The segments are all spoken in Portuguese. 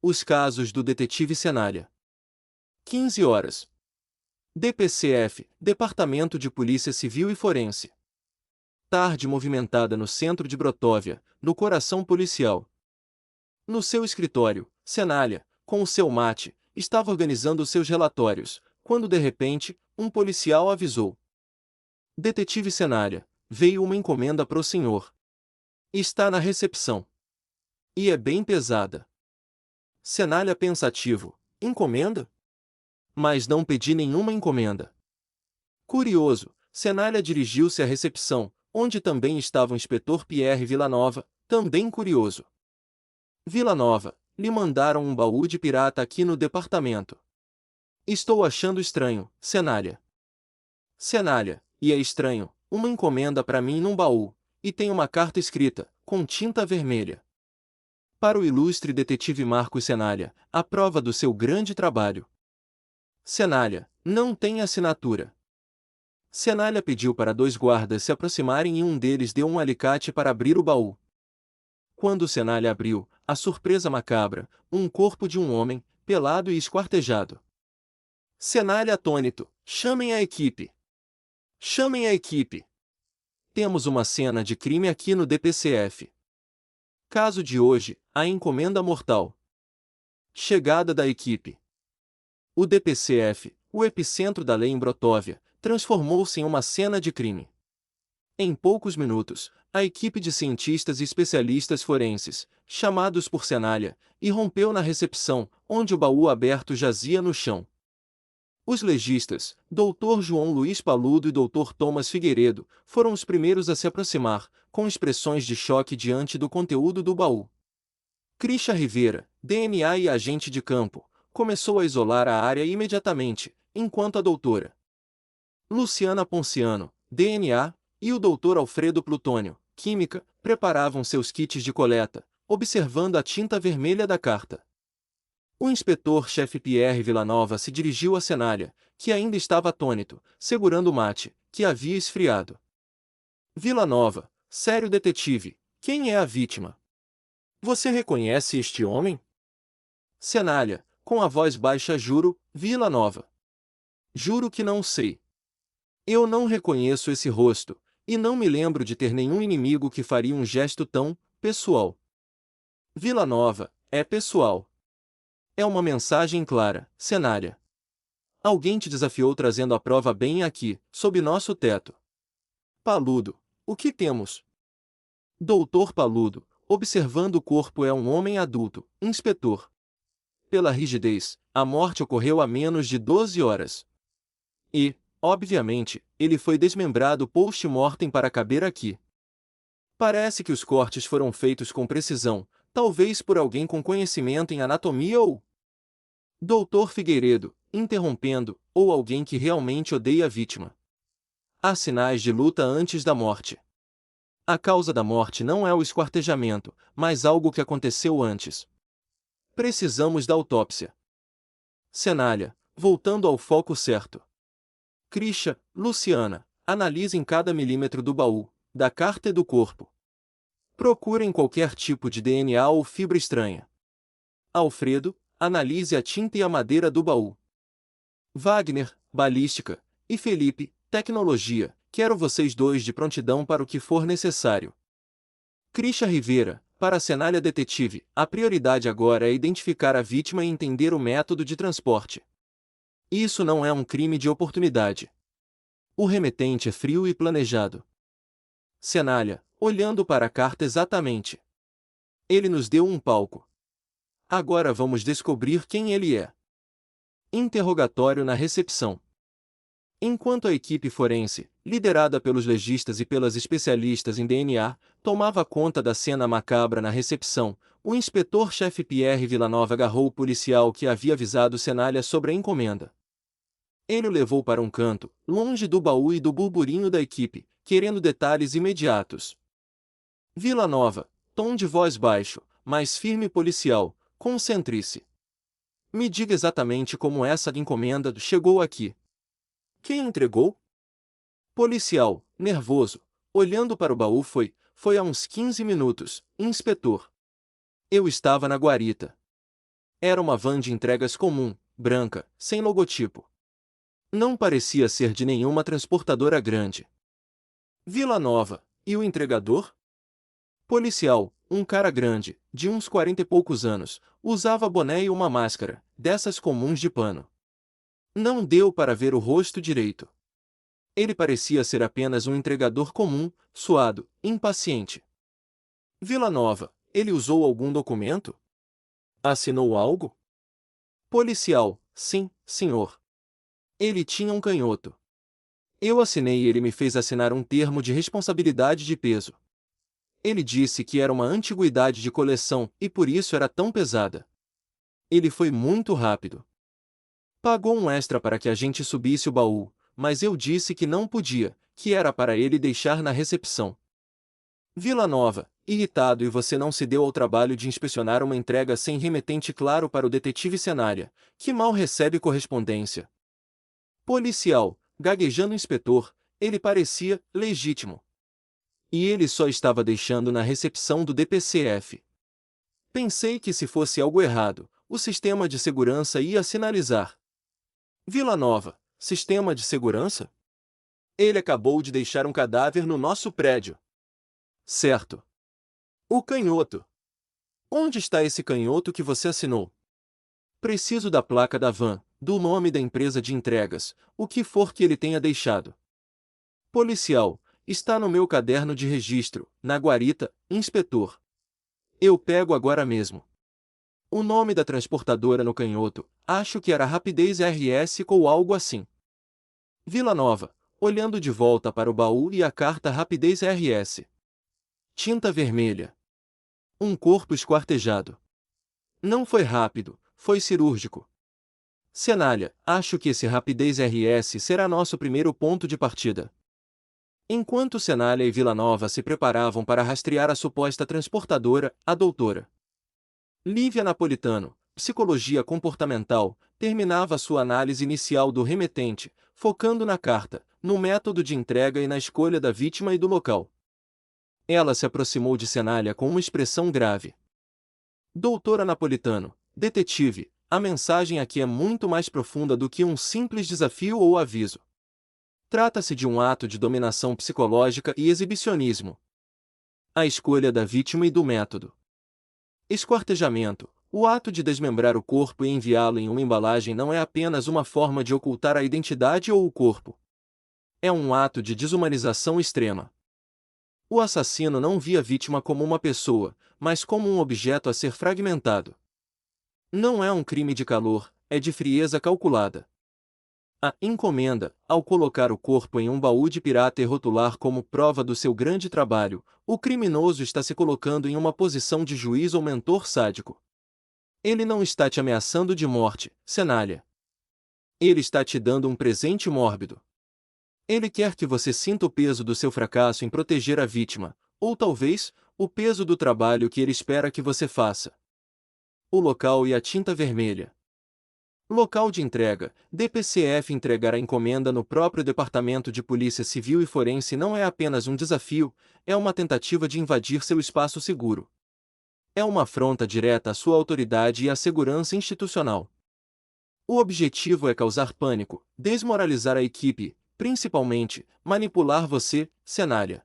Os casos do detetive Senália. 15 horas. DPCF, Departamento de Polícia Civil e Forense. Tarde movimentada no centro de Brotóvia, no coração policial. No seu escritório, Senália, com o seu mate, estava organizando seus relatórios, quando de repente, um policial avisou. Detetive Senália, veio uma encomenda pro senhor. Está na recepção. E é bem pesada. Senália pensativo, encomenda? Mas não pedi nenhuma encomenda. Curioso, Senália dirigiu-se à recepção, onde também estava o inspetor Pierre Villanova, também curioso. Villanova, lhe mandaram um baú de pirata aqui no departamento. Estou achando estranho, Senália. Senália, e é estranho, uma encomenda para mim num baú, e tem uma carta escrita, com tinta vermelha. Para o ilustre detetive Marcos Senália, a prova do seu grande trabalho. Senália, não tem assinatura. Senália pediu para 2 guardas se aproximarem e um deles deu um alicate para abrir o baú. Quando Senália abriu, a surpresa macabra, um corpo de um homem, pelado e esquartejado. Senália atônito, chamem a equipe. Chamem a equipe. Temos uma cena de crime aqui no DPCF. Caso de hoje, a encomenda mortal. Chegada da equipe. O DPCF, o epicentro da lei em Brotóvia, transformou-se em uma cena de crime. Em poucos minutos, a equipe de cientistas e especialistas forenses, chamados por Senália, irrompeu na recepção, onde o baú aberto jazia no chão. Os legistas, Dr. João Luiz Paludo e Dr. Thomas Figueiredo, foram os primeiros a se aproximar, com expressões de choque diante do conteúdo do baú. Christian Rivera, DNA e agente de campo, começou a isolar a área imediatamente, enquanto a doutora Luciana Ponciano, DNA, e o Dr. Alfredo Plutônio, Química, preparavam seus kits de coleta, observando a tinta vermelha da carta. O inspetor-chefe Pierre Villanova se dirigiu a Senália, que ainda estava atônito, segurando o mate, que havia esfriado. Villanova, sério detetive, quem é a vítima? Você reconhece este homem? Senália, com a voz baixa juro, Villanova. Juro que não sei. Eu não reconheço esse rosto, e não me lembro de ter nenhum inimigo que faria um gesto tão pessoal. Villanova, é pessoal. É uma mensagem clara, Senália. Alguém te desafiou trazendo a prova bem aqui, sob nosso teto. Paludo, o que temos? Doutor Paludo, observando o corpo é um homem adulto, inspetor. Pela rigidez, a morte ocorreu há menos de 12 horas. E, obviamente, ele foi desmembrado post-mortem para caber aqui. Parece que os cortes foram feitos com precisão, talvez por alguém com conhecimento em anatomia ou... Doutor Figueiredo, interrompendo, ou alguém que realmente odeia a vítima. Há sinais de luta antes da morte. A causa da morte não é o esquartejamento, mas algo que aconteceu antes. Precisamos da autópsia. Senália, voltando ao foco certo. Christian, Luciana, analisem cada milímetro do baú, da carta e do corpo. Procurem qualquer tipo de DNA ou fibra estranha. Alfredo, analise a tinta e a madeira do baú. Wagner, balística, e Felipe, tecnologia, quero vocês dois de prontidão para o que for necessário. Christian Rivera, para a Senália Detetive, a prioridade agora é identificar a vítima e entender o método de transporte. Isso não é um crime de oportunidade. O remetente é frio e planejado. Senália, olhando para a carta exatamente. Ele nos deu um palco. Agora vamos descobrir quem ele é. Interrogatório na recepção. Enquanto a equipe forense, liderada pelos legistas e pelas especialistas em DNA, tomava conta da cena macabra na recepção, o inspetor-chefe Pierre Villanova agarrou o policial que havia avisado Senália sobre a encomenda. Ele o levou para um canto, longe do baú e do burburinho da equipe, querendo detalhes imediatos. Villanova, tom de voz baixo, mas firme policial, concentre-se. Me diga exatamente como essa encomenda chegou aqui. Quem entregou? Policial, nervoso, olhando para o baú foi há uns 15 minutos, inspetor. Eu estava na guarita. Era uma van de entregas comum, branca, sem logotipo. Não parecia ser de nenhuma transportadora grande. Vila Nova, e o entregador? Policial, um cara grande, de uns 40 e poucos anos, usava boné e uma máscara, dessas comuns de pano. Não deu para ver o rosto direito. Ele parecia ser apenas um entregador comum, suado, impaciente. Vila Nova, ele usou algum documento? Assinou algo? Policial, sim, senhor. Ele tinha um canhoto. Eu assinei e ele me fez assinar um termo de responsabilidade de peso. Ele disse que era uma antiguidade de coleção e por isso era tão pesada. Ele foi muito rápido. Pagou um extra para que a gente subisse o baú, mas eu disse que não podia, que era para ele deixar na recepção. Vila Nova, irritado, e você não se deu ao trabalho de inspecionar uma entrega sem remetente claro para o detetive Cenária, que mal recebe correspondência. Policial, gaguejando inspetor, ele parecia legítimo. E ele só estava deixando na recepção do DPCF. Pensei que se fosse algo errado, o sistema de segurança ia sinalizar. Vila Nova, sistema de segurança? Ele acabou de deixar um cadáver no nosso prédio. Certo. O canhoto. Onde está esse canhoto que você assinou? Preciso da placa da van, do nome da empresa de entregas, o que for que ele tenha deixado. Policial, está no meu caderno de registro, na guarita, inspetor. Eu pego agora mesmo. O nome da transportadora no canhoto, acho que era Rapidez RS ou algo assim. Vila Nova, olhando de volta para o baú e a carta Rapidez RS. Tinta vermelha. Um corpo esquartejado. Não foi rápido, foi cirúrgico. Cenália, acho que esse Rapidez RS será nosso primeiro ponto de partida. Enquanto Cenália e Vila Nova se preparavam para rastrear a suposta transportadora, a doutora Lívia Napolitano, psicologia comportamental, terminava sua análise inicial do remetente, focando na carta, no método de entrega e na escolha da vítima e do local. Ela se aproximou de Cenália com uma expressão grave. Doutora Napolitano, detetive, a mensagem aqui é muito mais profunda do que um simples desafio ou aviso. Trata-se de um ato de dominação psicológica e exibicionismo. A escolha da vítima e do método. Esquartejamento. O ato de desmembrar o corpo e enviá-lo em uma embalagem não é apenas uma forma de ocultar a identidade ou o corpo. É um ato de desumanização extrema. O assassino não via a vítima como uma pessoa, mas como um objeto a ser fragmentado. Não é um crime de calor, é de frieza calculada. A encomenda, ao colocar o corpo em um baú de pirata e rotular como prova do seu grande trabalho, o criminoso está se colocando em uma posição de juiz ou mentor sádico. Ele não está te ameaçando de morte, Cenália. Ele está te dando um presente mórbido. Ele quer que você sinta o peso do seu fracasso em proteger a vítima, ou talvez, o peso do trabalho que ele espera que você faça. O local e a tinta vermelha. Local de entrega. DPCF entregar a encomenda no próprio Departamento de Polícia Civil e Forense não é apenas um desafio, é uma tentativa de invadir seu espaço seguro. É uma afronta direta à sua autoridade e à segurança institucional. O objetivo é causar pânico, desmoralizar a equipe, principalmente, manipular você, Cenália.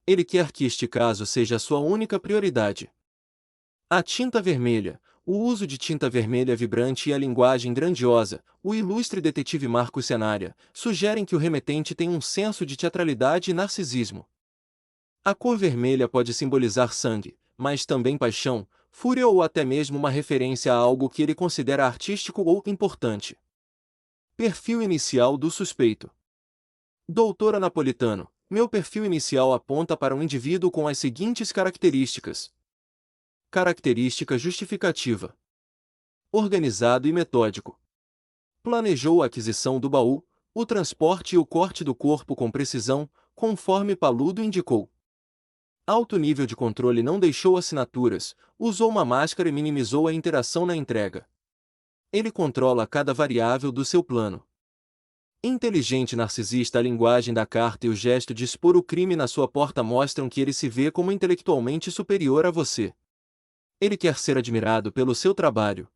Ele quer que este caso seja a sua única prioridade. A tinta vermelha. O uso de tinta vermelha vibrante e a linguagem grandiosa, o ilustre detetive Marcos Cenária, sugerem que o remetente tem um senso de teatralidade e narcisismo. A cor vermelha pode simbolizar sangue, mas também paixão, fúria ou até mesmo uma referência a algo que ele considera artístico ou importante. Perfil inicial do suspeito. Doutora Napolitano, meu perfil inicial aponta para um indivíduo com as seguintes características. Característica justificativa. Organizado e metódico. Planejou a aquisição do baú, o transporte e o corte do corpo com precisão, conforme Paludo indicou. Alto nível de controle, não deixou assinaturas, usou uma máscara e minimizou a interação na entrega. Ele controla cada variável do seu plano. Inteligente narcisista. A linguagem da carta e o gesto de expor o crime na sua porta mostram que ele se vê como intelectualmente superior a você. Ele quer ser admirado pelo seu trabalho.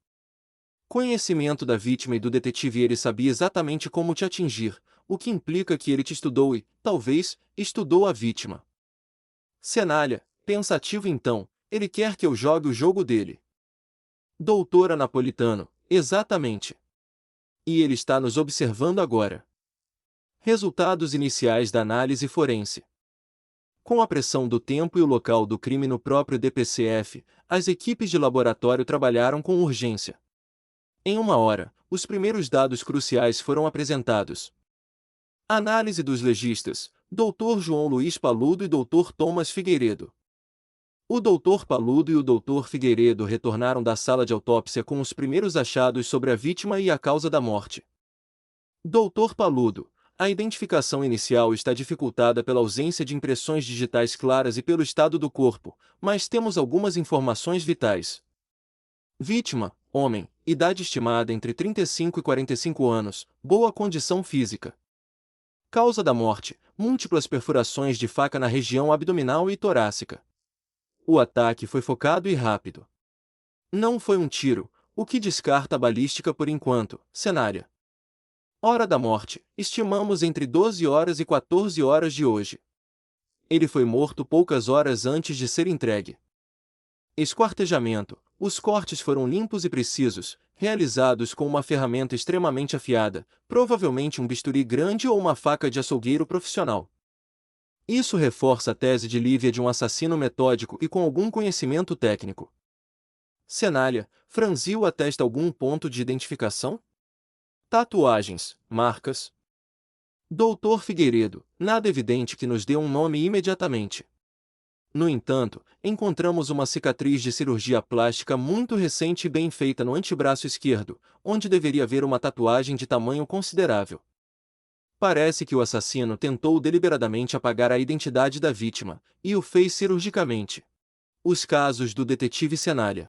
Conhecimento da vítima e do detetive. Ele sabia exatamente como te atingir, o que implica que ele te estudou e, talvez, estudou a vítima. Cenália, pensativo então, ele quer que eu jogue o jogo dele. Doutora Napolitano, exatamente. E ele está nos observando agora. Resultados iniciais da análise forense. Com a pressão do tempo e o local do crime no próprio DPCF, as equipes de laboratório trabalharam com urgência. Em 1 hora, os primeiros dados cruciais foram apresentados. Análise dos legistas, Dr. João Luiz Paludo e Dr. Thomas Figueiredo. O Dr. Paludo e o Dr. Figueiredo retornaram da sala de autópsia com os primeiros achados sobre a vítima e a causa da morte. Dr. Paludo, a identificação inicial está dificultada pela ausência de impressões digitais claras e pelo estado do corpo, mas temos algumas informações vitais. Vítima, homem, idade estimada entre 35 e 45 anos, boa condição física. Causa da morte, múltiplas perfurações de faca na região abdominal e torácica. O ataque foi focado e rápido. Não foi um tiro, o que descarta a balística por enquanto. Cenária. Hora da morte, estimamos entre 12 horas e 14 horas de hoje. Ele foi morto poucas horas antes de ser entregue. Esquartejamento. Os cortes foram limpos e precisos, realizados com uma ferramenta extremamente afiada, provavelmente um bisturi grande ou uma faca de açougueiro profissional. Isso reforça a tese de Lívia de um assassino metódico e com algum conhecimento técnico. Cenália, franziu a testa. Algum ponto de identificação? Tatuagens, marcas. Dr. Figueiredo, nada evidente que nos dê um nome imediatamente. No entanto, encontramos uma cicatriz de cirurgia plástica muito recente e bem feita no antebraço esquerdo, onde deveria haver uma tatuagem de tamanho considerável. Parece que o assassino tentou deliberadamente apagar a identidade da vítima, e o fez cirurgicamente. Os casos do detetive Cenália.